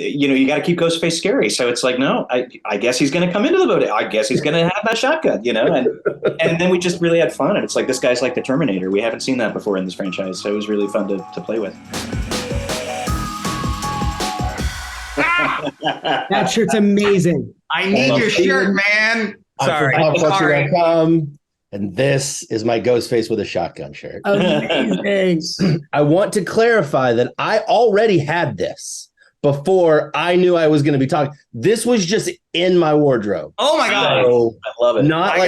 you got to keep Ghostface scary. So it's like, no, I guess he's going to come into the boat. I guess he's going to have that shotgun, and then we just really had fun. And it's like, this guy's like the Terminator. We haven't seen that before in this franchise. So it was really fun to play with. That shirt's amazing. I need your shirt, man. Sorry. PopCulture.com. And this is my Ghostface with a shotgun shirt. Amazing. I want to clarify that I already had this before I knew I was going to be talking. This was just in my wardrobe. Oh my God. So I love it.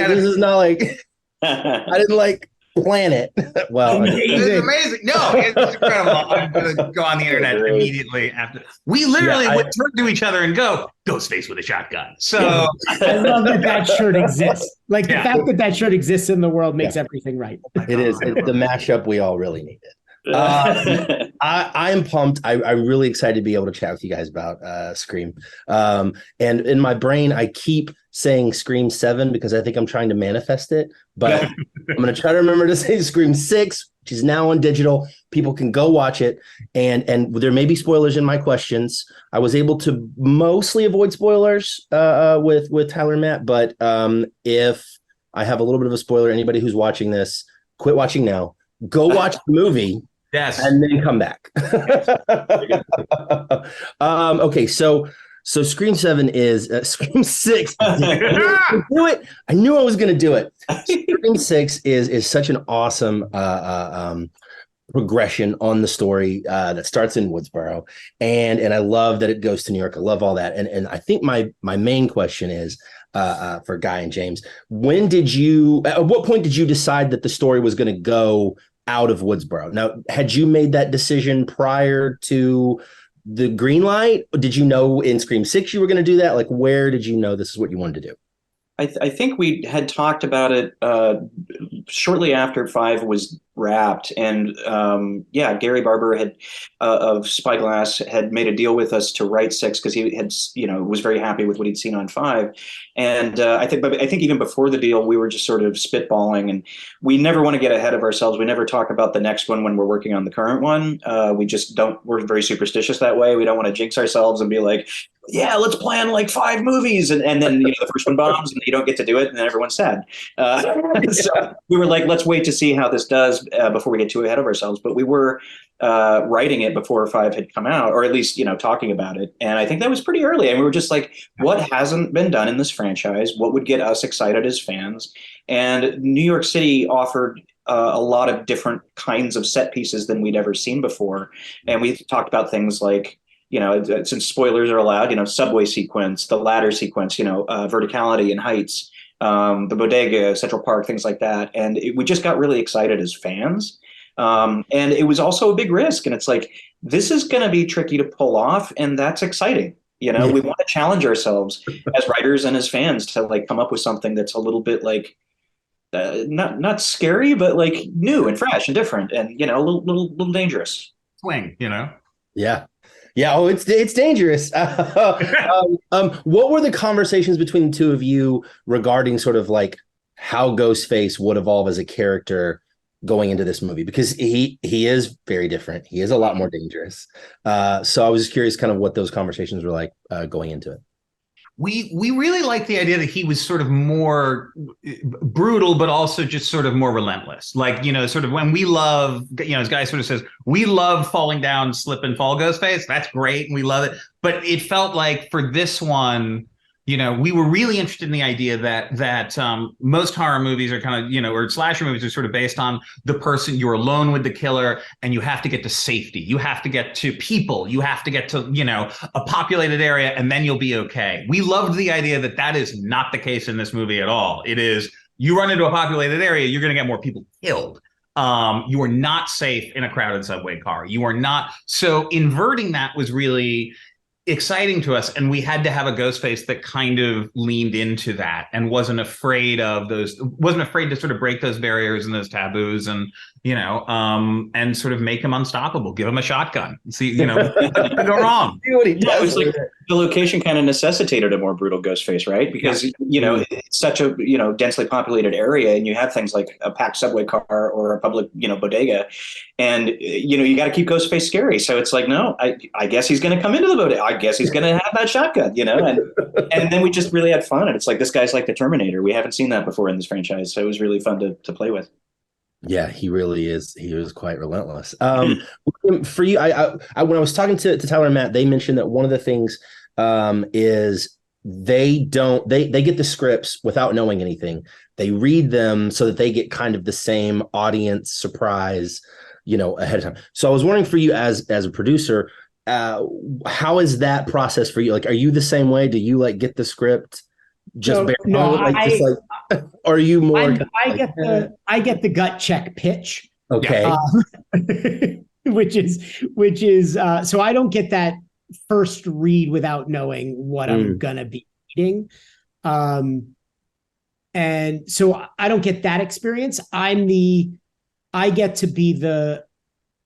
This is not like, I didn't like plan it. Well, it's amazing. No, it's incredible. I'm going to go on the internet immediately after. We literally would turn to each other and go, Ghostface with a shotgun. So I love that shirt exists. Like the fact that shirt exists in the world makes everything right. It is. It's the mashup we all really needed. I am pumped. I'm really excited to be able to chat with you guys about Scream. And in my brain, I keep saying Scream 7 because I think I'm trying to manifest it. But I'm going to try to remember to say Scream 6, which is now on digital. People can go watch it. And there may be spoilers in my questions. I was able to mostly avoid spoilers with Tyler and Matt. But if I have a little bit of a spoiler, anybody who's watching this, quit watching now. Go watch the movie. Yes. And then come back. Okay, so Scream 7 is Scream 6. I knew it. I knew I was going to do it. Scream 6 is such an awesome progression on the story that starts in Woodsboro, and I love that it goes to New York. I love all that, and I think my main question is for Guy and James: at what point did you decide that the story was going to go out of Woodsboro? Now, had you made that decision prior to the green light? Did you know in Scream 6 you were going to do that? Like, where did you know this is what you wanted to do? I think we had talked about it shortly after 5 was wrapped, and Gary Barber had of Spyglass had made a deal with us to write 6 because he had was very happy with what he'd seen on 5, and I think even before the deal we were just sort of spitballing, and we never want to get ahead of ourselves. We never talk about the next one when we're working on the current one. We just don't. We're very superstitious that way. We don't want to jinx ourselves and be like, yeah, let's plan like 5 movies, and then the first one bombs and you don't get to do it, and then everyone's sad. So we were like, let's wait to see how this does before we get too ahead of ourselves. But we were writing it before 5 had come out, or at least talking about it, and I think that was pretty early. And we were just like, what hasn't been done in this franchise? What would get us excited as fans? And New York City offered a lot of different kinds of set pieces than we'd ever seen before, and we talked about things like, since spoilers are allowed, subway sequence, the ladder sequence, verticality and heights, the bodega, Central Park, things like that. And we just got really excited as fans. And it was also a big risk. And it's like, this is going to be tricky to pull off. And that's exciting. We want to challenge ourselves as writers and as fans to like come up with something that's a little bit like, not scary, but like new and fresh and different and, a little dangerous. Swing, Yeah. Yeah. Oh, it's dangerous. What were the conversations between the two of you regarding sort of like how Ghostface would evolve as a character going into this movie? Because he is very different. He is a lot more dangerous. So I was just curious kind of what those conversations were like going into it. We really like the idea that he was sort of more brutal, but also just sort of more relentless. Like, sort of when we love, as Guy sort of says, we love falling down, slip and fall Ghostface. That's great. And we love it. But it felt like for this one, we were really interested in the idea that most horror movies are kind of, or slasher movies are sort of based on the person. You're alone with the killer and you have to get to safety. You have to get to people. You have to get to, a populated area, and then you'll be okay. We loved the idea that is not the case in this movie at all. It is, you run into a populated area, you're going to get more people killed. You are not safe in a crowded subway car. You are not. So inverting that was really exciting to us, and we had to have a Ghostface that kind of leaned into that and wasn't afraid to sort of break those barriers and those taboos, and and sort of make him unstoppable. Give him a shotgun. See, what could go wrong? See what he does. the location kind of necessitated a more brutal Ghostface, right? Because it's such a densely populated area, and you have things like a packed subway car or a public bodega, and you got to keep Ghostface scary. So it's like, no, I guess he's going to come into the bodega. I guess he's going to have that shotgun, and then we just really had fun. And it's like, this guy's like the Terminator. We haven't seen that before in this franchise, so it was really fun to play with. Yeah, he really is. He was quite relentless. For you, I when I was talking to Tyler and Matt, they mentioned that one of the things is they get the scripts without knowing anything. They read them so that they get kind of the same audience surprise, ahead of time. So I was wondering, for you as a producer, how is that process for you? Like, are you the same way? Do you get the script? Or are you more? I get the gut check pitch. Okay. Which is so I don't get that first read without knowing what I'm gonna be reading. And so I don't get that experience. I get to be the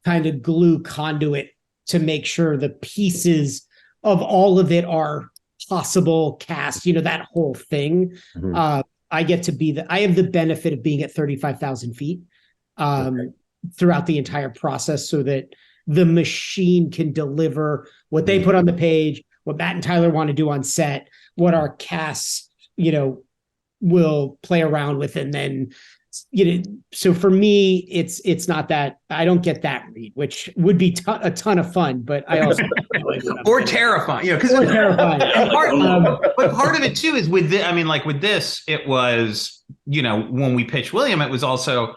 kind of glue conduit to make sure the pieces of all of it are possible cast, that whole thing. I get to be I have the benefit of being at 35,000 feet throughout the entire process, so that the machine can deliver what they put on the page, what Matt and Tyler want to do on set, what our cast, will play around with. And then, so for me, it's not that I don't get that read, which would be a ton of fun, but I also or terrifying, because terrifying. But part of it too is with with this, it was, when we pitched William, it was also,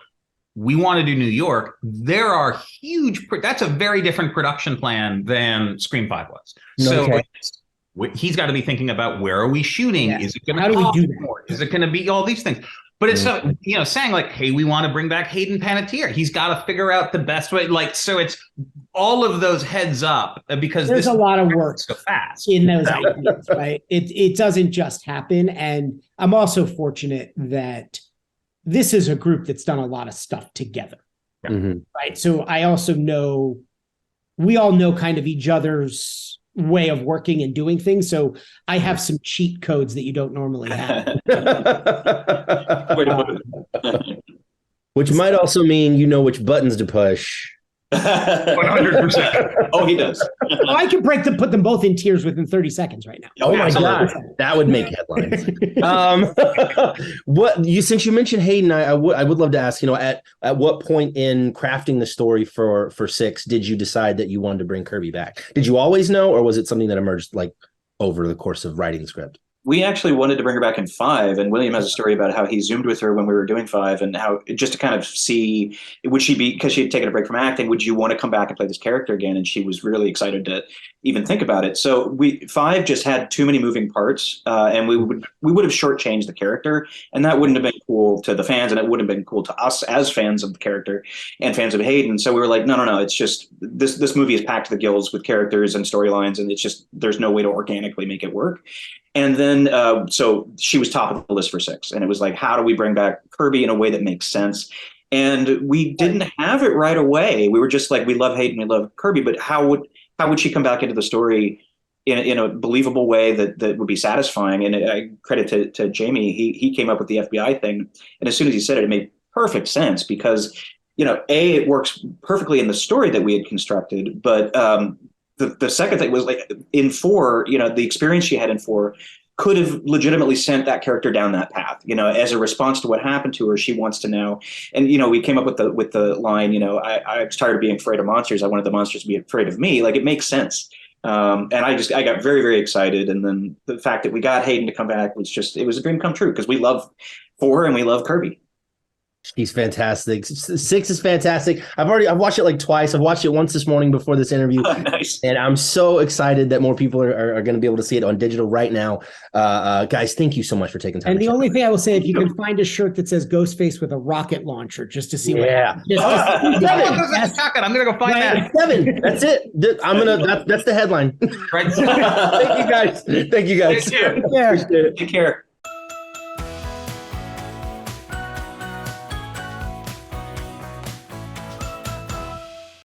we want to do New York. There are that's a very different production plan than Scream 5 was. Okay. So he's got to be thinking about, where are we shooting? Yeah. Is it going to How do we do that? more? Is it going to be all these things? But it's saying like, hey, we want to bring back Hayden Panettiere. He's got to figure out the best way. So it's all of those heads up, because there's a lot of work so fast in those ideas, right? It doesn't just happen. And I'm also fortunate that this is a group that's done a lot of stuff together, right? So I also know, we all know kind of each other's way of working and doing things. So I have some cheat codes that you don't normally have. Which might also mean which buttons to push. 100%. Oh, he does. I can put them both in tiers within 30 seconds right now. Oh my God, that would make headlines. Since you mentioned Hayden, I would love to ask, at what point in crafting the story for 6 did you decide that you wanted to bring Kirby back? Did you always know, or was it something that emerged over the course of writing the script? We actually wanted to bring her back in 5, and William has a story about how he Zoomed with her when we were doing 5, and how, just to kind of see, would she be, because she had taken a break from acting, would you want to come back and play this character again? And she was really excited to even think about it. So 5 just had too many moving parts, and we would have shortchanged the character, and that wouldn't have been cool to the fans, and it wouldn't have been cool to us as fans of the character and fans of Hayden. So we were like, no, it's just this movie is packed to the gills with characters and storylines, and it's just, there's no way to organically make it work. And then, so she was top of the list for 6. And it was like, how do we bring back Kirby in a way that makes sense? And we didn't have it right away. We were just like, we love Hayden, we love Kirby, but how would she come back into the story in a believable way that would be satisfying? And I credit to Jamie, he came up with the FBI thing. And as soon as he said it, it made perfect sense, because, it works perfectly in the story that we had constructed, but the second thing was, like, in 4, the experience she had in 4 could have legitimately sent that character down that path, as a response to what happened to her. She wants to know. And, we came up with the line, I was tired of being afraid of monsters. I wanted the monsters to be afraid of me. Like, it makes sense. And I got very, very excited. And then the fact that we got Hayden to come back was it was a dream come true, because we love 4 and we love Kirby. She's fantastic. 6 is fantastic. I've watched it twice. I've watched it once this morning before this interview. Oh, nice. And I'm so excited that more people are going to be able to see it on digital right now. Guys, thank you so much for taking time. And the only thing I will say, if you can find a shirt that says Ghostface with a rocket launcher, just to see what happens. I'm going to go find that. 7. That's it. That's the headline. Right. Thank you guys. Take care. Take care.